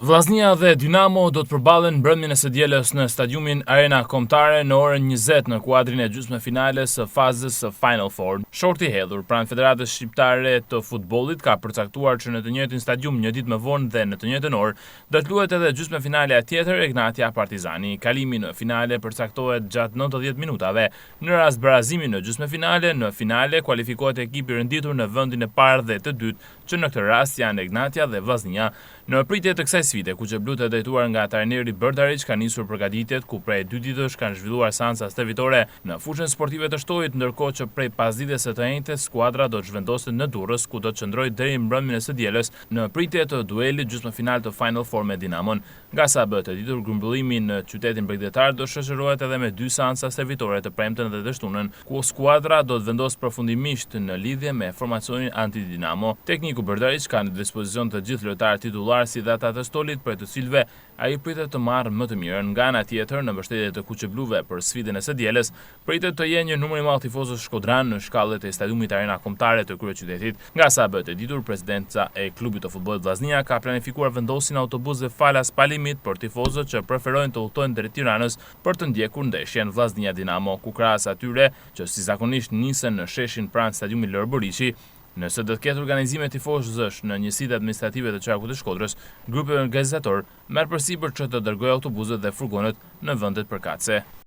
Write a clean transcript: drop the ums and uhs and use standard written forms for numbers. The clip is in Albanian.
Vllaznia dhe Dinamo do të përballen mbrëmjen e së dielës në stadiumin Arena Kombëtare në orën 20 në kuadrin e gjysmëfinales së fazës së Final Four. Shorti i hedhur pranë Federatës Shqiptare të Futbollit ka përcaktuar që në të njëjtin stadium një ditë më vonë dhe në të njëjtën orë do të luhet edhe gjysmëfinalja tjetër Egnatia Partizani. Kalimi në finale përcaktohet gjatë 90 minutave. Në rast barazimi në gjysmëfinale, në finale kualifikohet ekipi renditur në vendin e parë dhe të dytë, që në këtë rast janë Egnatia dhe Vllaznia. Në pritje të kësaj sfide, Kuqeblut e drejtuar nga trajneri Berdarić ka nisur përgatitjet ku prej 2 ditësh kanë zhvilluar seanca stërvitore në fushën sportive të Shtojit, ndërkohë që prej pasdites së të njëjtës skuadra do të zhvendoset në Durrës, ku do të qëndrojë deri në mbrëmjen e së dielës në pritje të duelit gjysmëfinal të Final Four me Dinamon. Nga sa bëhet e ditur, grumbullimi në qytetin bregdetar do shoqërohet edhe me 2 seanca stërvitore të premten dhe të shtunën, ku skuadra do të vendos përfundimisht në lidhje me formacionin anti-Dinamo. Tekniku Berdarić ka në dispozicion të gjithë lojtarët titullar si dhe ata të stolit, për të cilëve ai pritet të marrë më të mirën. Nga ana tjetër, në mbështetje të Kuqebluve për sfidën e së dielës, pritet të jenë një numër i madh tifozësh shkodran në shkallët e stadiumit Arena Kombëtare të kryeqytetit. Nga sa bëhet e ditur, presidenca e klubit të futbollit Vllaznia ka planifikuar vendosjen e autobusëve falas pa limit për tifozët që preferojnë të udhtojnë drejt Tiranës për të ndjekur ndeshjen Vllaznia Dinamo, ku krahas atyre që si zakonisht nisen në sheshin pranë stadiumit Lor Boriçi. Nëse do të ketë organizime tifozësh në njësitë administrative të qarkut të Shkodrës, grupi organizator merr përsipër që të dërgojë autobusët dhe furgonët në vendet përkatëse.